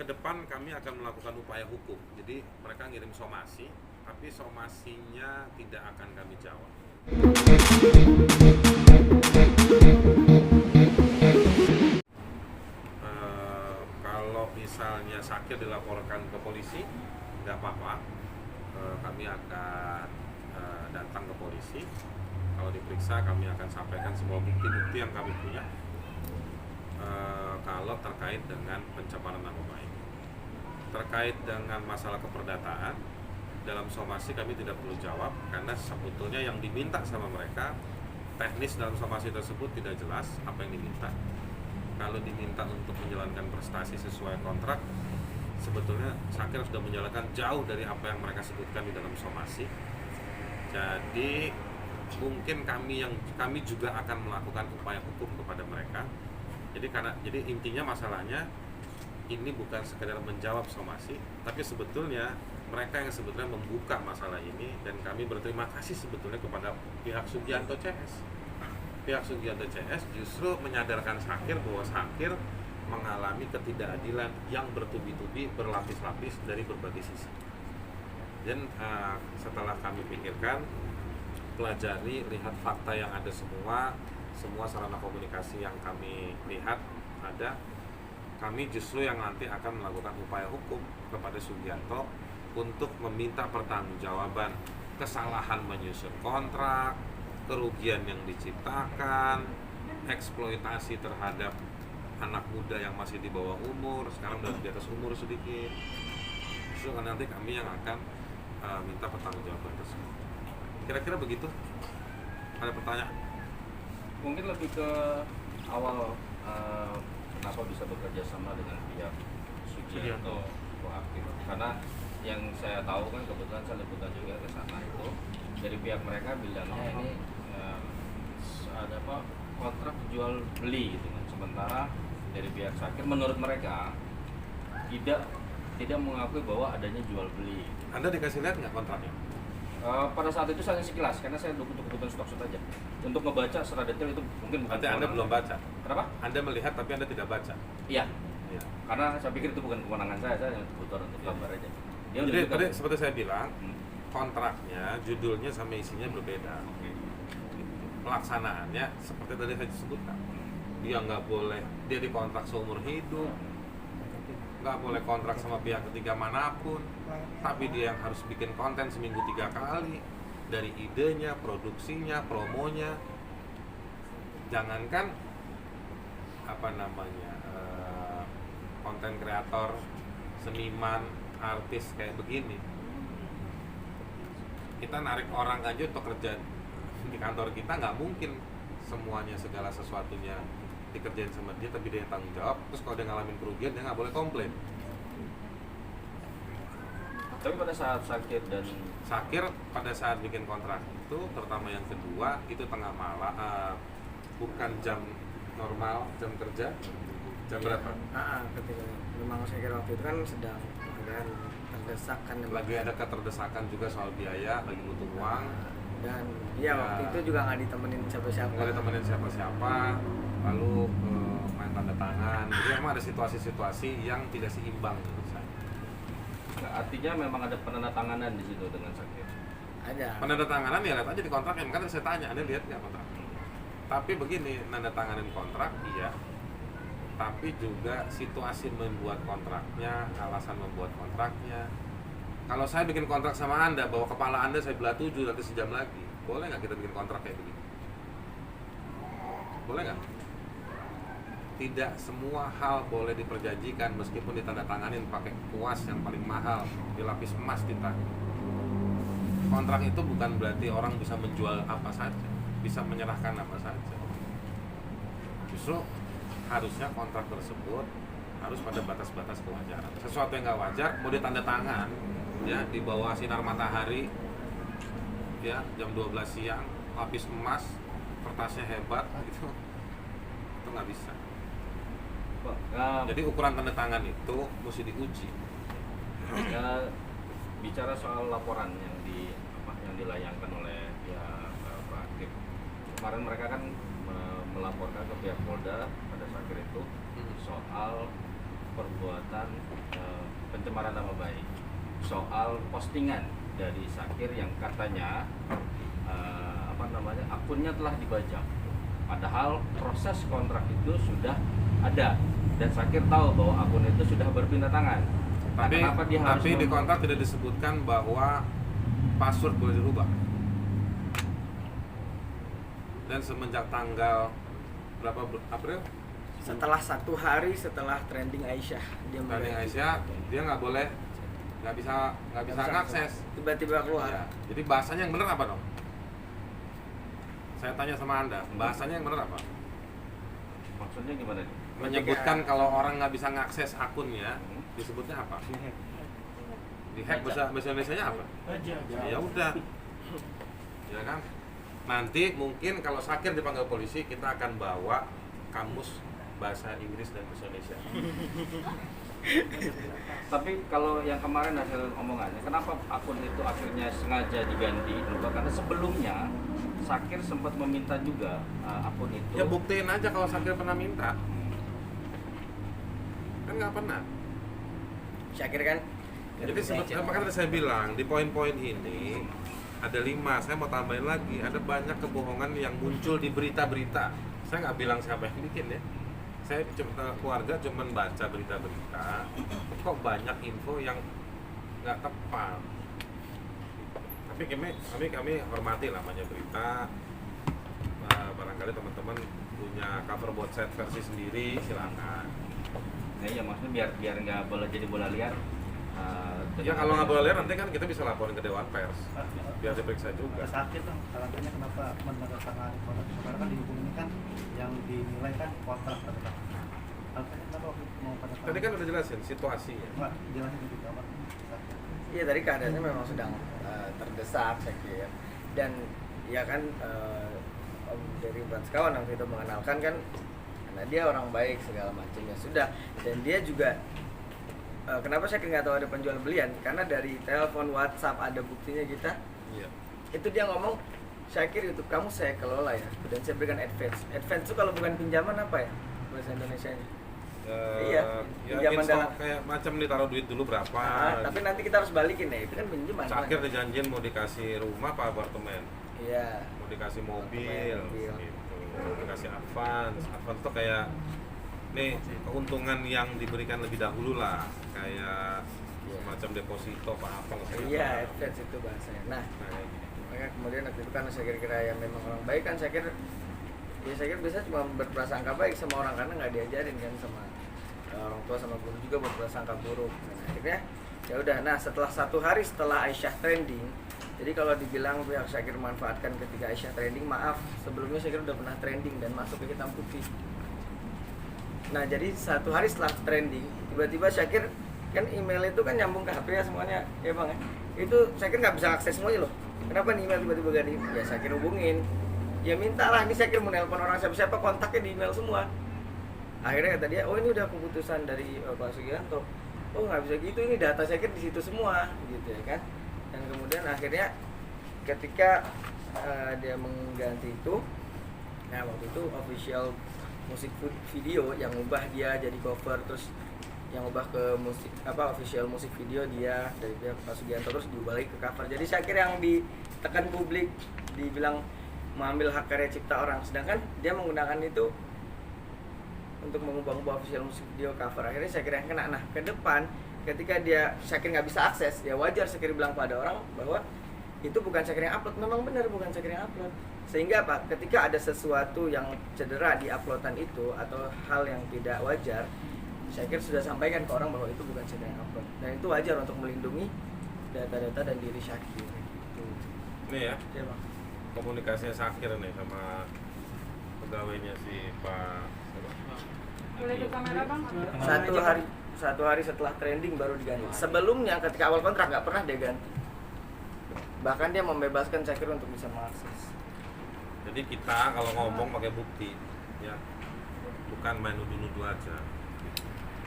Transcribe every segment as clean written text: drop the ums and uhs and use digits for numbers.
Ke depan kami akan melakukan upaya hukum. Jadi mereka ngirim somasi, tapi somasinya tidak akan kami jawab. Kalau misalnya Syakir dilaporkan ke polisi, nggak apa-apa. Kami akan datang ke polisi. Kalau diperiksa, kami akan sampaikan semua bukti-bukti yang kami punya. Kalau terkait dengan pencemaran nama baik, terkait dengan masalah keperdataan, dalam somasi kami tidak perlu jawab karena sebetulnya yang diminta sama mereka teknis dalam somasi tersebut tidak jelas apa yang diminta. Kalau diminta untuk menjalankan prestasi sesuai kontrak, sebetulnya Syakir sudah menjalankan jauh dari apa yang mereka sebutkan di dalam somasi. Jadi mungkin kami juga akan melakukan upaya hukum kepada mereka. Jadi intinya masalahnya ini bukan sekedar menjawab somasi, tapi sebetulnya mereka yang sebetulnya membuka masalah ini, dan kami berterima kasih sebetulnya kepada pihak Sugianto CS. Pihak Sugianto CS justru menyadarkan Syakir bahwa Syakir mengalami ketidakadilan yang bertubi-tubi, berlapis-lapis dari berbagai sisi. Dan setelah kami pikirkan, pelajari, lihat fakta yang ada semua sarana komunikasi yang kami lihat ada, kami justru yang nanti akan melakukan upaya hukum kepada Sugianto untuk meminta pertanggungjawaban kesalahan menyusun kontrak, kerugian yang diciptakan, eksploitasi terhadap anak muda yang masih di bawah umur, sekarang udah di atas umur sedikit. Justru nanti kami yang akan minta pertanggungjawaban tersebut. Kira-kira begitu. Ada pertanyaan? Mungkin lebih ke awal kenapa bisa bekerja sama dengan pihak Sugianto proaktif, karena yang saya tahu kan kebetulan saya liputan juga ke sana itu dari pihak mereka bilangnya ini ada apa kontrak jual beli gitu kan, sementara dari pihak Syakir menurut mereka tidak mengakui bahwa adanya jual beli. Anda dikasih lihat nggak kontraknya? Pada saat itu saya sekilas karena saya untuk kebutuhan stok aja. Untuk ngebaca secara detail itu mungkin bukan. Berarti Anda belum baca. Kenapa? Anda melihat tapi Anda tidak baca. Iya. Ya. Karena saya pikir itu bukan kewenangan saya yang kebutuhan untuk gambar aja. Dia Jadi juga, tadi seperti saya bilang, kontraknya, judulnya sama isinya berbeda. Pelaksanaannya seperti tadi saya sebutkan. Dia nggak boleh, dia dikontrak seumur hidup, nggak boleh kontrak sama pihak ketiga manapun, tapi dia yang harus bikin konten seminggu 3 kali, dari idenya, produksinya, promonya. Jangankan konten kreator, seniman, artis kayak begini, kita narik orang aja untuk kerja di kantor kita, nggak mungkin semuanya segala sesuatunya dikerjain sama dia, tapi dia yang tanggung jawab. Terus kalau dia ngalamin kerugian, dia nggak boleh komplain. tapi pada saat Syakir pada saat bikin kontrak itu, terutama yang kedua, itu tengah malam, bukan jam normal, jam kerja. Jam berapa? Ketika memang saya kira waktu itu kan sedang ada terdesak kan, Lagi ada keterdesakan juga soal biaya, lagi butuh uang. dan ya waktu itu juga nggak ditemenin siapa-siapa. Nggak ditemenin siapa-siapa, lalu main tanda tangan. Jadi memang ada situasi-situasi yang tidak seimbang menurut saya. Nah, artinya memang ada penandatanganan di situ dengan Syakir. Ada. Penandatanganan ya lihat aja di kontrak, yang kan saya tanya, Anda lihat nggak kontrak? Tapi begini, nanda tanganin kontrak iya, tapi juga situasi membuat kontraknya, alasan membuat kontraknya. Kalau saya bikin kontrak sama Anda, bawa kepala Anda saya belah 7 nanti sejam lagi, boleh nggak kita bikin kontrak kayak begini? Boleh nggak? Tidak semua hal boleh diperjanjikan meskipun ditandatanganin pakai kuas yang paling mahal, dilapis emas kita. Kontrak itu bukan berarti orang bisa menjual apa saja, bisa menyerahkan apa saja. Justru harusnya kontrak tersebut harus pada batas-batas kewajaran. Sesuatu yang nggak wajar mau ditanda tangan ya di bawah sinar matahari ya jam 12 siang, lapis emas, kertasnya hebat gitu, itu nggak bisa. Jadi ukuran tanda tangan itu mesti diuji. Ya, bicara soal laporan yang dilayangkan oleh pihak proaktif, kemarin mereka kan melaporkan ke pihak Polda pada Syakir itu soal perbuatan pencemaran nama baik soal postingan dari Syakir yang katanya akunnya telah dibajak. Padahal proses kontrak itu sudah ada dan Syakir tahu bahwa akun itu sudah berpindah tangan. Kenapa dia harus di kontrak tidak disebutkan bahwa password boleh dirubah. Dan semenjak tanggal berapa April? Setelah 1 hari setelah trending Aisyah, dia Trending mengganti. Aisyah, dia nggak bisa ngakses. Tiba-tiba keluar. Ya, jadi bahasanya yang benar apa dong? Saya tanya sama Anda, bahasanya yang benar apa? Maksudnya gimana nih? Menyebutkan kalau orang nggak bisa ngakses akunnya, disebutnya apa? Dihack bahasa Indonesia-nya apa? Ya udah. Ya kan? Nanti mungkin kalau Syakir dipanggil polisi, kita akan bawa kamus bahasa Inggris dan bahasa Indonesia. Tapi kalau yang kemarin hasil omongannya, kenapa akun itu akhirnya sengaja diganti? Karena sebelumnya Syakir sempat meminta juga akun itu. Ya buktiin aja kalau Syakir pernah minta. Kan nggak pernah. Syakir kan. Jadi sebetulnya makanya saya bilang di poin-poin ini ada 5, saya mau tambahin lagi, ada banyak kebohongan yang muncul di berita-berita. Saya nggak bilang siapa yang bikin ya. Saya keluarga cuma baca berita-berita, kok banyak info yang nggak tepat. Tapi kami hormati namanya berita. Barangkali teman-teman punya cover website versi sendiri, silakan. Nah iya, maksudnya biar nggak jadi bola liar. Ya kalau nggak boleh lihat nanti kan kita bisa laporin ke Dewan Pers, biar diperiksa juga. Sakit kan, alasannya kenapa menandatangani kontrak karena kan di hukum ini kan yang dinilai kan kontrak tetap. Alasannya kenapa waktu itu mau pada Tadi kan udah jelasin situasinya. Pak, jelasin juga apa? Iya, tadi keadaannya memang sedang terdesak saya kira. Dan ya kan Om dari Branskawan waktu itu mengenalkan kan karena dia orang baik segala macam ya sudah, dan dia juga kenapa saya nggak tahu ada penjual belian, karena dari telepon WhatsApp ada buktinya kita. Iya. Itu dia ngomong, Syakir YouTube kamu saya kelola ya, dan saya berikan advance. Advance itu kalau bukan pinjaman apa ya bahasa Indonesianya? Iya, ya pinjaman install dalam. kayak macam ditaruh duit dulu berapa. Tapi nanti kita harus balikin ya, itu kan pinjaman. Syakir dijanjiin mau dikasih rumah apa apartemen, Iya. mau dikasih mobil, Mobil. gitu. Mau dikasih advance tuh kayak nih keuntungan yang diberikan lebih dahulu lah, kayak semacam deposito apa nggak saya Iya, tahu. advance itu bahasanya. Nah, Kayak gitu. maka kemudian waktu itu kan saya kira yang memang orang baik kan saya kira biasa cuma berprasangka baik sama orang karena nggak diajarin kan sama orang tua sama guru juga berprasangka buruk. Dan akhirnya ya udah. Nah, setelah 1 hari setelah Aisyah trending, jadi kalau dibilang pihak Syakir manfaatkan ketika Aisyah trending, maaf, sebelumnya Syakir udah pernah trending dan masuk ke hitam putih. Nah, jadi 1 hari setelah trending, tiba-tiba Syakir kan email itu kan nyambung ke HP ya semuanya, ya Bang ya. Itu Syakir nggak bisa akses semuanya loh. Kenapa nih email tiba-tiba ganti? Ya Syakir hubungin. Ya mintalah, ini Syakir mau nelpon orang siapa-siapa, kontaknya di email semua. Akhirnya kata dia, oh ini udah keputusan dari Pak Sugianto. Oh nggak bisa gitu, ini data Syakir di situ semua, gitu ya kan. Dan kemudian akhirnya ketika dia mengganti itu, nah waktu itu official musik video yang ubah dia jadi cover, terus yang ubah ke musik official musik video dia dari pihak Pak Sugianto, terus diubah lagi ke cover. Jadi Syakir yang ditekan publik, dibilang mengambil hak karya cipta orang, sedangkan dia menggunakan itu untuk mengubah official musik video cover. Akhirnya Syakir yang kena. Nah, ke depan ketika Syakir nggak bisa akses, ya wajar Syakir bilang pada orang bahwa itu bukan Syakir yang upload. Memang benar bukan Syakir yang upload. Sehingga apa? Ketika ada sesuatu yang cedera di uploadan itu atau hal yang tidak wajar, Syakir sudah sampaikan ke orang bahwa itu bukan Syakir yang upload. Dan itu wajar untuk melindungi data-data dan diri Syakir. Gitu. Nih ya, Ya, Bang. komunikasinya Syakir nih sama pegawainya si Pak. Boleh ke kamera Bang? Satu hari setelah trending baru diganti. Sebelumnya ketika awal kontrak nggak pernah dia ganti. Bahkan dia membebaskan Syakir untuk bisa mengakses. Jadi kita kalau ngomong pakai bukti, ya, bukan main nuduh-nuduh aja.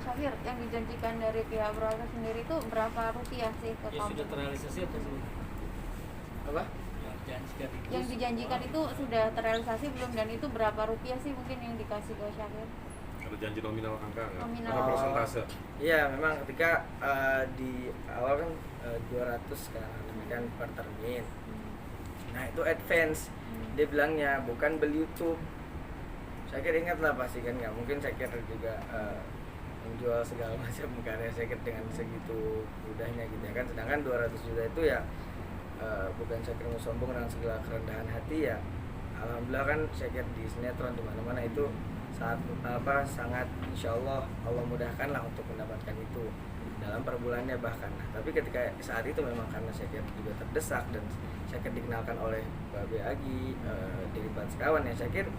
Syakir, yang dijanjikan dari pihak berwajib sendiri itu berapa rupiah sih ke Ya kamu? sudah terrealisasi atau belum? Apa? Yang dijanjikan itu. Yang dijanjikan itu sudah terrealisasi belum, dan itu berapa rupiah sih mungkin yang dikasih ke Syakir? Ada janji nominal angka nggak? Nominal. Atau persentase? Iya, memang ketika di awal kan 200 kan, ini kan per termin. Nah itu advance, dia bilangnya bukan beli YouTube. Saya kira ingat lah pasti kan, nggak mungkin saya kira juga menjual segala macam karya saya kira dengan segitu mudahnya gitu ya kan. Sedangkan 200 juta itu ya bukan saya kira mau sombong dengan segala kerendahan hati ya. Alhamdulillah kan saya kira di sinetron di mana-mana itu sangat insya Allah mudahkan lah untuk mendapatkan itu dalam per bulannya bahkan. Nah, tapi ketika saat itu memang karena saya kira juga terdesak dan saya kira dikenalkan oleh Mbak B. Agi, dari Sekawan ya, saya kira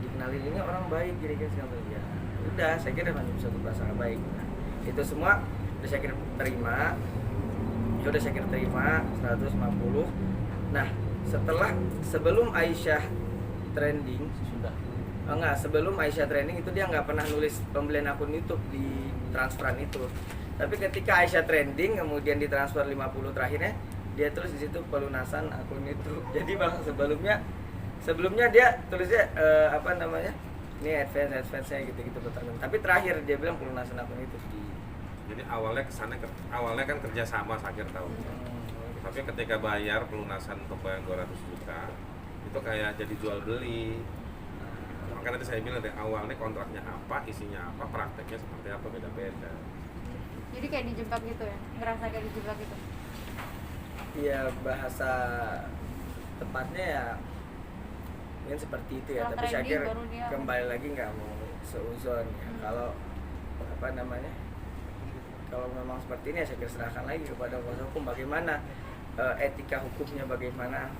dikenalin ini orang baik kira-kira segala ya udah saya kira hanya satu prasangka baik. Nah, itu semua udah saya kira terima, ya udah saya kira terima 150. Nah sebelum Aisyah trending Sudah. sebelum Aisyah trending itu dia nggak pernah nulis pembelian akun YouTube di transferan itu. Tapi ketika Aisyah trending kemudian ditransfer 50 terakhirnya dia tulis di situ pelunasan akun YouTube. Jadi bang sebelumnya dia tulisnya ini advance-nya gitu termin. Tapi terakhir dia bilang pelunasan akun itu di. Jadi awalnya kan kerjasama Syakir tahu. Tapi ketika bayar pelunasan untuk bayar 200 juta itu kayak jadi jual beli. Makanya tadi saya bilang dari awalnya kontraknya apa, isinya apa, prakteknya seperti apa, beda-beda. Jadi kayak dijebak gitu ya, ngerasa kayak dijebak gitu. Iya, bahasa tepatnya ya mungkin seperti itu ya. Setelah Tapi saya trending kira baru dia- kembali lagi nggak mau seuzon ya. Kalau kalau memang seperti ini ya saya kira serahkan lagi kepada kuasa hukum bagaimana etika hukumnya, bagaimana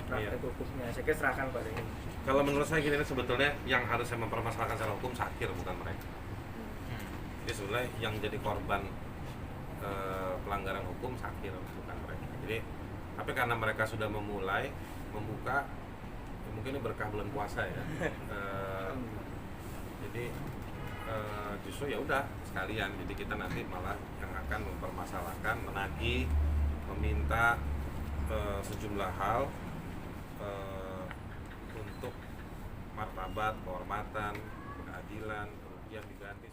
praktek Iya. hukumnya. Saya kira serahkan pada ini. Kalau menurut saya gini, sebetulnya yang harusnya mempermasalahkan secara hukum Syakir bukan mereka. Jadi sebenarnya yang jadi korban pelanggaran hukum Syakir bukan mereka. Jadi tapi karena mereka sudah memulai membuka, ya mungkin ini berkah bulan puasa ya. Jadi justru ya udah sekalian. Jadi kita nanti malah yang akan mempermasalahkan, menagih, meminta sejumlah hal untuk martabat, kehormatan, keadilan, kerugian diganti.